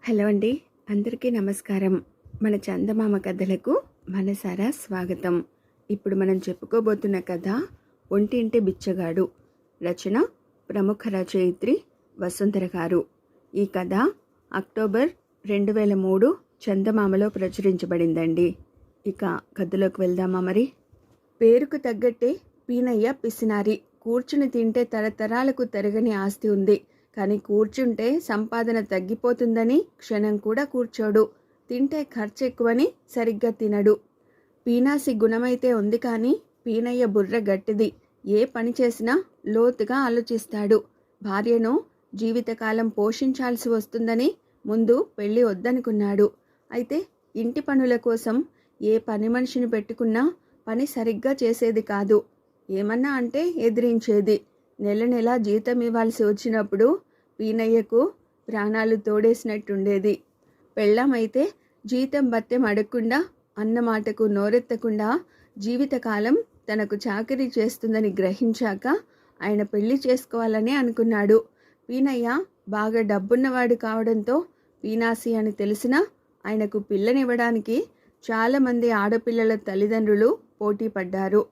Hello అండి. అందరికీ నమస్కారం. మన చందమామ కథలకు మనసారా స్వాగతం. ఇప్పుడు మనం చెప్పుకోబోతున్న కథ ఒంటింటి బిచ్చగాడు. రచన ప్రముఖ రచయిత్రి వసుంధర గారు. ఈ కథ అక్టోబర్ 2003 చందమామలో ప్రచురించబడిందండి. ఇక కథలోకి వెళ్దామా మరి? పేరుకు తగ్గట్టే పీనయ్య పిసినారి. కూర్చుని తింటే తరతరాలకు తరగని ఆస్తి ఉంది. కానీ కూర్చుంటే సంపాదన తగ్గిపోతుందని క్షణం కూడా కూర్చోడు. తింటే ఖర్చు ఎక్కువని సరిగ్గా తినడు. పీనాసి గుణమైతే ఉంది కానీ పీనయ్య బుర్ర గట్టిది. ఏ పని చేసినా లోతుగా ఆలోచిస్తాడు. భార్యను జీవితకాలం పోషించాల్సి వస్తుందని ముందు పెళ్లి వద్దనుకున్నాడు. అయితే ఇంటి పనుల కోసం ఏ పని మనిషిని పెట్టుకున్నా పని సరిగ్గా చేసేది కాదు. ఏమన్నా అంటే ఎదిరించేది. నెల నెల జీతం ఇవ్వాల్సి వచ్చినప్పుడు పీనయ్యకు ప్రాణాలు తోడేసినట్టుండేది. పెళ్ళామైతే జీతం బత్తెం అడగకుండా అన్నమాటకు నోరెత్తకుండా జీవితకాలం తనకు చాకరీ చేస్తుందని గ్రహించాక ఆయన పెళ్లి చేసుకోవాలని అనుకున్నాడు. పీనయ్య బాగా డబ్బున్నవాడు కావడంతో పీనాసి అని తెలిసినా ఆయనకు పిల్లనివ్వడానికి చాలామంది ఆడపిల్లల తల్లిదండ్రులు పోటీ పడ్డారు.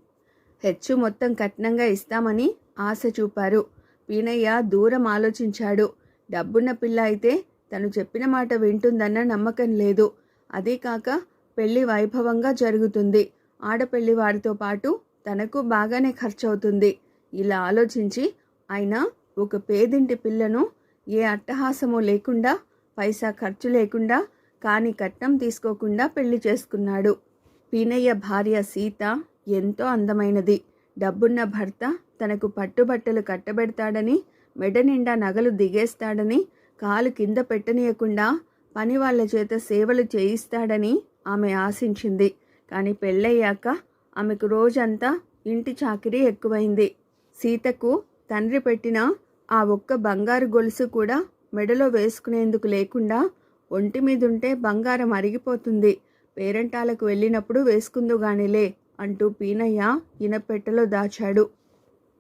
హెచ్చు మొత్తం కట్నంగా ఇస్తామని ఆశ చూపారు. పీనయ్య దూరం ఆలోచించాడు. డబ్బున్న పిల్ల అయితే తను చెప్పిన మాట వింటుందన్న నమ్మకం లేదు. అదే కాక పెళ్లి వైభవంగా జరుగుతుంది. ఆడపెళ్లి వారితో పాటు తనకు బాగానే ఖర్చు అవుతుంది. ఇలా ఆలోచించి ఆయన ఒక పేదింటి పిల్లను ఏ అట్టహాసము లేకుండా, పైసా ఖర్చు లేకుండా, కాని కట్నం తీసుకోకుండా పెళ్లి చేసుకున్నాడు. పీనయ్య భార్య సీత ఎంతో అందమైనది. డబ్బున్న భర్త తనకు పట్టుబట్టలు కట్టబెడతాడని, మెడ నిండా నగలు దిగేస్తాడని, కాలు కింద పెట్టనీయకుండా పని వాళ్ళ చేత సేవలు చేయిస్తాడని ఆమె ఆశించింది. కానీ పెళ్ళయ్యాక ఆమెకు రోజంతా ఇంటి చాకిరీ ఎక్కువైంది. సీతకు తండ్రి పెట్టిన ఆ ఒక్క బంగారు గొలుసు కూడా మెడలో వేసుకునేందుకు లేకుండా ఒంటి మీదుంటే బంగారం అరిగిపోతుంది. పేరంటాలకు వెళ్ళినప్పుడు వేసుకుందుగానిలే అంటూ పీనయ్య ఇనపెట్టెలో దాచాడు.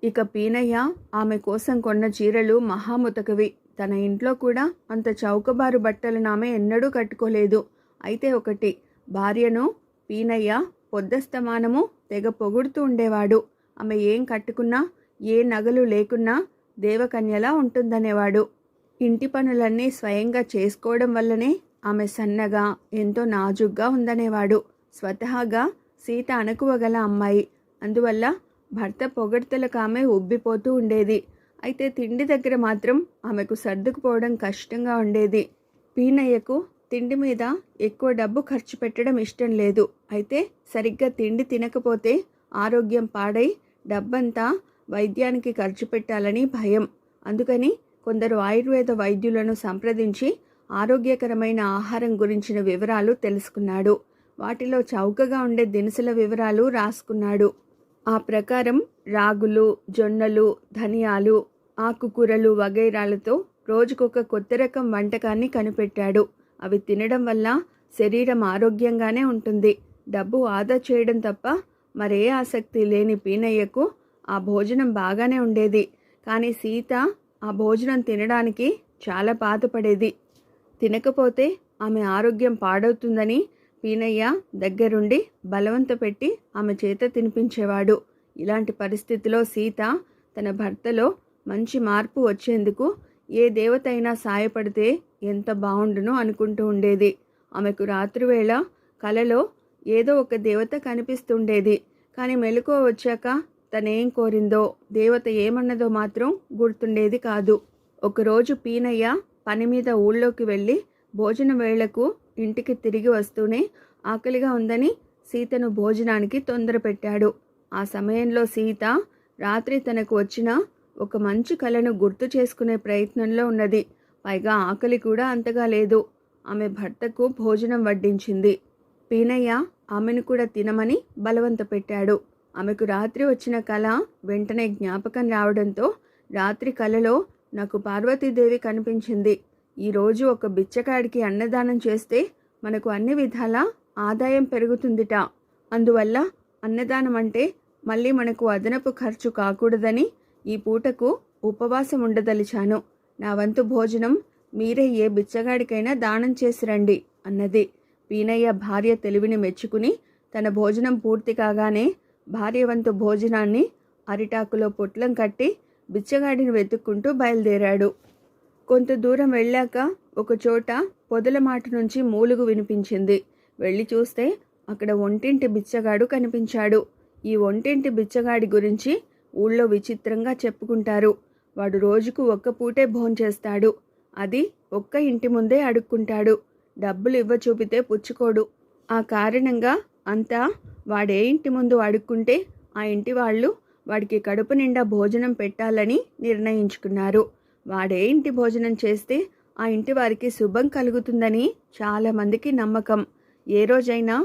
ఇక పీనయ్య ఆమె కోసం కొన్న చీరలు మహాముతకవి. తన ఇంట్లో కూడా అంత చౌకబారు బట్టలను ఆమె ఎన్నడూ కట్టుకోలేదు. అయితే ఒకటి, భార్యను పీనయ్య పొద్దస్తమానము తెగ పొగుడుతూ ఉండేవాడు. ఆమె ఏం కట్టుకున్నా, ఏ నగలు లేకున్నా దేవకన్యలా ఉంటుందనేవాడు. ఇంటి పనులన్నీ స్వయంగా చేసుకోవడం వల్లనే ఆమె సన్నగా ఎంతో నాజుగ్గా ఉందనేవాడు. స్వతహాగా సీత అణకువగల అమ్మాయి. అందువల్ల భర్త పొగడ్తలకు ఆమె ఉబ్బిపోతూ ఉండేది. అయితే తిండి దగ్గర మాత్రం ఆమెకు సర్దుకుపోవడం కష్టంగా ఉండేది. పీనయ్యకు తిండి మీద ఎక్కువ డబ్బు ఖర్చు పెట్టడం ఇష్టం లేదు. అయితే సరిగ్గా తిండి తినకపోతే ఆరోగ్యం పాడై డబ్బంతా వైద్యానికి ఖర్చు పెట్టాలని భయం. అందుకని కొందరు ఆయుర్వేద వైద్యులను సంప్రదించి ఆరోగ్యకరమైన ఆహారం గురించిన వివరాలు తెలుసుకున్నాడు. వాటిలో చౌకగా ఉండే దినుసుల వివరాలు రాసుకున్నాడు. ఆ ప్రకారం రాగులు, జొన్నలు, ధనియాలు, ఆకుకూరలు వగైరాలతో రోజుకొక కొత్త రకం వంటకాన్ని కనిపెట్టాడు. అవి తినడం వల్ల శరీరం ఆరోగ్యంగానే ఉంటుంది. డబ్బు ఆదా చేయడం తప్ప మరే ఆసక్తి లేని పీనయ్యకు ఆ భోజనం బాగానే ఉండేది. కానీ సీత ఆ భోజనం తినడానికి చాలా బాధపడేది. తినకపోతే ఆమె ఆరోగ్యం పాడవుతుందని పీనయ్య దగ్గరుండి బలవంత పెట్టి ఆమె చేత తినిపించేవాడు. ఇలాంటి పరిస్థితిలో సీత తన భర్తలో మంచి మార్పు వచ్చేందుకు ఏ దేవత అయినా సాయపడితే ఎంత బాగుండునో అనుకుంటూ ఉండేది. ఆమెకు రాత్రివేళ కలలో ఏదో ఒక దేవత కనిపిస్తుండేది. కానీ మెలకువ వచ్చాక తనేం కోరిందో, దేవత ఏమన్నదో మాత్రం గుర్తుండేది కాదు. ఒకరోజు పీనయ్య పని మీద ఊళ్ళోకి వెళ్ళి భోజన వేళకు ఇంటికి తిరిగి వస్తూనే ఆకలిగా ఉందని సీతను భోజనానికి తొందర పెట్టాడు. ఆ సమయంలో సీత రాత్రి తనకు వచ్చిన ఒక మంచి కలను గుర్తు చేసుకునే ప్రయత్నంలో ఉన్నది. పైగా ఆకలి కూడా అంతగా లేదు. ఆమె భర్తకు భోజనం వడ్డించింది. పీనయ్య ఆమెను కూడా తినమని బలవంత పెట్టాడు. ఆమెకు రాత్రి వచ్చిన కల వెంటనే జ్ఞాపకం రావడంతో రాత్రి కలలో నాకు పార్వతీదేవి కనిపించింది. ఈరోజు ఒక బిచ్చగాడికి అన్నదానం చేస్తే మనకు అన్ని విధాలా ఆదాయం పెరుగుతుందిట. అందువల్ల అన్నదానం అంటే మళ్ళీ మనకు అదనపు ఖర్చు కాకూడదని ఈ పూటకు ఉపవాసం ఉండదలిచాను. నా వంతు భోజనం మీరే ఏ బిచ్చగాడికైనా దానం చేసి రండి అన్నది. పీనయ్య భార్య తెలివిని మెచ్చుకుని తన భోజనం పూర్తి కాగానే భార్య వంతు భోజనాన్ని అరిటాకులో పొట్లం కట్టి బిచ్చగాడిని వెతుక్కుంటూ బయలుదేరాడు. కొంత దూరం వెళ్ళాక ఒకచోట పొదల మాట నుంచి మూలుగు వినిపించింది. వెళ్ళి చూస్తే అక్కడ ఒంటింటి బిచ్చగాడు కనిపించాడు. ఈ ఒంటింటి బిచ్చగాడి గురించి ఊళ్ళో విచిత్రంగా చెప్పుకుంటారు. వాడు రోజుకు ఒక్క పూటే భోంచేస్తాడు. అది ఒక్క ఇంటి ముందే అడుక్కుంటాడు. డబ్బులు ఇవ్వ చూపితే పుచ్చుకోడు. ఆ కారణంగా అంతా వాడే ఇంటి ముందు అడుక్కుంటే ఆ ఇంటి వాళ్ళు వాడికి కడుపు నిండా భోజనం పెట్టాలని నిర్ణయించుకున్నారు. వాడే ఇంటి భోజనం చేస్తే ఆ ఇంటి వారికి శుభం కలుగుతుందని చాలామందికి నమ్మకం. ఏ రోజైనా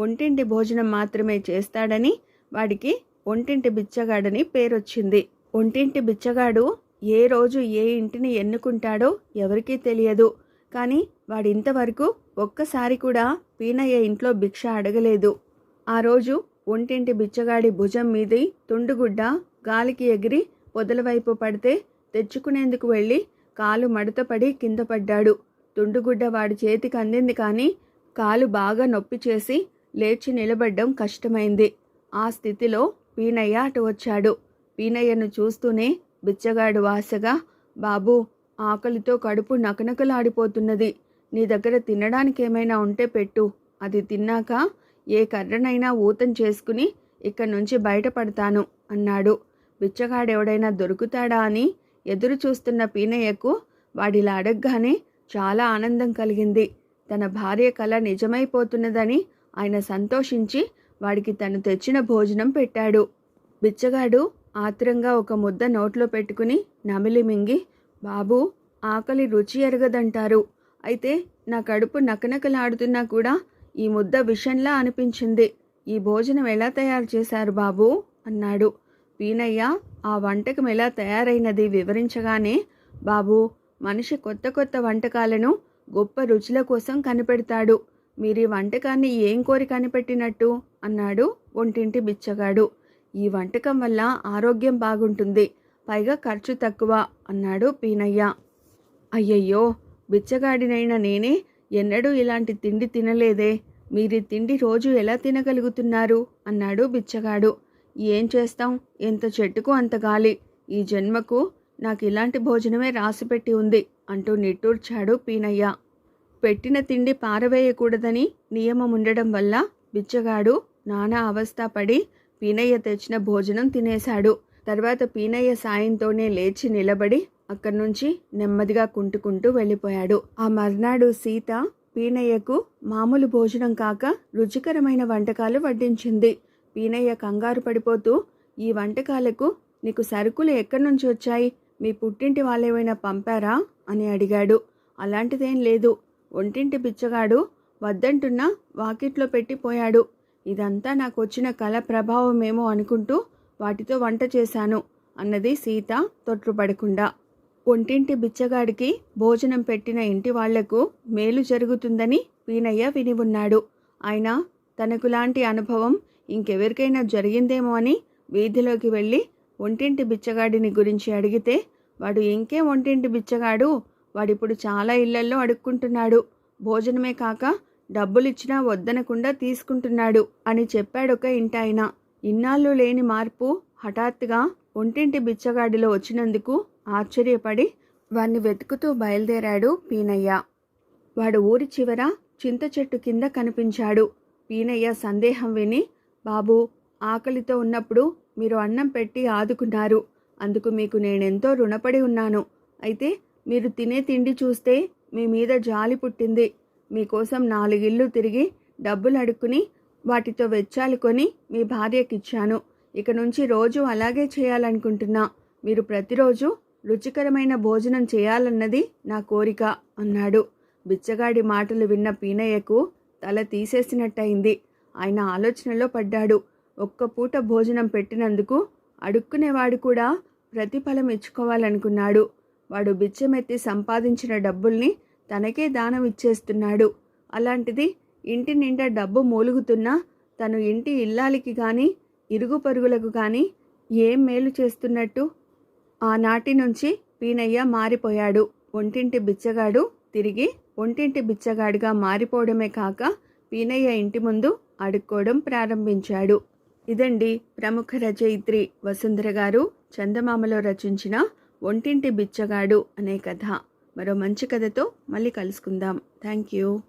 ఒంటింటి భోజనం మాత్రమే చేస్తాడని వాడికి ఒంటింటి బిచ్చగాడని పేరొచ్చింది. ఒంటింటి బిచ్చగాడు ఏ రోజు ఏ ఇంటిని ఎన్నుకుంటాడో ఎవరికీ తెలియదు. కానీ వాడింతవరకు ఒక్కసారి కూడా పీనయ్య ఇంట్లో భిక్ష అడగలేదు. ఆ రోజు ఒంటింటి బిచ్చగాడి భుజం మీది తుండుగుడ్డ గాలికి ఎగిరి పొదలవైపు పడితే తెచ్చుకునేందుకు వెళ్ళి కాలు మడతపడి కింద పడ్డాడు. తుండుగుడ్డ వాడి చేతికి అందింది కానీ కాలు బాగా నొప్పి చేసి లేచి నిలబడ్డం కష్టమైంది. ఆ స్థితిలో పీనయ్య అటు వచ్చాడు. పీనయ్యను చూస్తూనే బిచ్చగాడు ఆశగా, బాబూ, ఆకలితో కడుపు నకనకలాడిపోతున్నది. నీ దగ్గర తినడానికి ఏమైనా ఉంటే పెట్టు. అది తిన్నాక ఏ కర్రనైనా ఊతం చేసుకుని ఇక్కడి నుంచి బయటపడతాను అన్నాడు. బిచ్చగాడెవడైనా దొరుకుతాడా అని ఎదురు చూస్తున్న పీనయ్యకు వాడిలా అడగగానే చాలా ఆనందం కలిగింది. తన భార్య కల నిజమైపోతున్నదని ఆయన సంతోషించి వాడికి తను తెచ్చిన భోజనం పెట్టాడు. బిచ్చగాడు ఆత్రంగా ఒక ముద్ద నోట్లో పెట్టుకుని నమిలి మింగి, బాబూ, ఆకలి రుచి ఎరగదంటారు. అయితే నా కడుపు నకనకలాడుతున్నా కూడా ఈ ముద్ద విషంలా అనిపించింది. ఈ భోజనం ఎలా తయారు చేశారు బాబూ అన్నాడు. పీనయ్య ఆ వంటకం ఎలా తయారైనది వివరించగానే, బాబూ, మనిషి కొత్త కొత్త వంటకాలను గొప్ప రుచుల కోసం కనిపెడతాడు. మీరు ఈ వంటకాన్ని ఏం కోరి కనిపెట్టినట్టు అన్నాడు ఒంటింటి బిచ్చగాడు. ఈ వంటకం వల్ల ఆరోగ్యం బాగుంటుంది, పైగా ఖర్చు తక్కువ అన్నాడు పీనయ్య. అయ్యయ్యో, బిచ్చగాడినైనా నేనే ఎన్నడూ ఇలాంటి తిండి తినలేదే. మీరీ తిండి రోజు ఎలా తినగలుగుతున్నారు అన్నాడు బిచ్చగాడు. ఏం చేస్తాం, ఎంత చెట్టుకు అంత గాలి. ఈ జన్మకు నాకు ఇలాంటి భోజనమే రాసిపెట్టి ఉంది అంటూ నిట్టూర్చాడు పీనయ్య. పెట్టిన తిండి పారవేయకూడదని నియమం ఉండడం వల్ల బిచ్చగాడు నానా అవస్థ పడి పీనయ్య తెచ్చిన భోజనం తినేశాడు. తర్వాత పీనయ్య సాయంతోనే లేచి నిలబడి అక్కడి నుంచి నెమ్మదిగా కుంటుకుంటూ వెళ్ళిపోయాడు. ఆ మర్నాడు సీత పీనయ్యకు మామూలు భోజనం కాక రుచికరమైన వంటకాలు వడ్డించింది. పీనయ్య కంగారు పడిపోతూ, ఈ వంటకాలకు నీకు సరుకులు ఎక్కడి నుంచి వచ్చాయి? మీ పుట్టింటి వాళ్ళేమైనా పంపారా అని అడిగాడు. అలాంటిదేం లేదు, ఒంటింటి బిచ్చగాడు వద్దంటున్నా వాకిట్లో పెట్టిపోయాడు. ఇదంతా నాకు వచ్చిన కళ ప్రభావమేమో అనుకుంటూ వాటితో వంట చేశాను అన్నది సీత తొట్రుపడకుండా. ఒంటింటి బిచ్చగాడికి భోజనం పెట్టిన ఇంటి వాళ్లకు మేలు జరుగుతుందని పీనయ్య విని ఉన్నాడు. అయినా తనకు లాంటి అనుభవం ఇంకెవరికైనా జరిగిందేమో అని వీధిలోకి వెళ్ళి ఒంటింటి బిచ్చగాడిని గురించి అడిగితే, వాడు ఇంకేం ఒంటింటి బిచ్చగాడు, వాడిప్పుడు చాలా ఇళ్లల్లో అడుక్కుంటున్నాడు. భోజనమే కాక డబ్బులిచ్చినా వద్దనకుండా తీసుకుంటున్నాడు అని చెప్పాడొక ఇంటాయన. ఇన్నాళ్ళు లేని మార్పు హఠాత్తుగా ఒంటింటి బిచ్చగాడిలో వచ్చినందుకు ఆశ్చర్యపడి వాణ్ణి వెతుకుతూ బయలుదేరాడు పీనయ్య. వాడు ఊరి చివర చింత చెట్టు కింద కనిపించాడు. పీనయ్య సందేహం విని, బాబూ, ఆకలితో ఉన్నప్పుడు మీరు అన్నం పెట్టి ఆదుకున్నారు. అందుకు మీకు నేనెంతో రుణపడి ఉన్నాను. అయితే మీరు తినే తిండి చూస్తే మీ మీద జాలి పుట్టింది. మీకోసం 4 ఇళ్ళు తిరిగి డబ్బులు అడుక్కుని వాటితో వెచ్చాలు కొని మీ భార్యకిచ్చాను. ఇక నుంచి రోజు అలాగే చేయాలనుకుంటున్నా. మీరు ప్రతిరోజు రుచికరమైన భోజనం చేయాలన్నది నా కోరిక అన్నాడు. బిచ్చగాడి మాటలు విన్న పీనయ్యకు తల తీసేసినట్టయింది. ఆయన ఆలోచనలో పడ్డాడు. ఒక్క పూట భోజనం పెట్టినందుకు అడుక్కునేవాడు కూడా ప్రతిఫలం ఇచ్చుకోవాలనుకున్నాడు. వాడు బిచ్చమెత్తి సంపాదించిన డబ్బుల్ని తనకే దానం ఇచ్చేస్తున్నాడు. అలాంటిది ఇంటి నిండా డబ్బు మూలుగుతున్నా తను ఇంటి ఇల్లాలికి కానీ ఇరుగు పరుగులకు కానీ ఏం మేలు చేస్తున్నట్టు? ఆనాటి నుంచి పీనయ్య మారిపోయాడు. ఒంటింటి బిచ్చగాడు తిరిగి ఒంటింటి బిచ్చగాడిగా మారిపోవడమే కాక పీనయ్య ఇంటి ముందు అడుక్కోవడం ప్రారంభించాడు. ఇదండి ప్రముఖ రచయిత్రి వసుంధర గారు చందమామలో రచించిన ఒంటింటి బిచ్చగాడు అనే కథ. మరో మంచి కథతో మళ్ళీ కలుసుకుందాం. Thank you.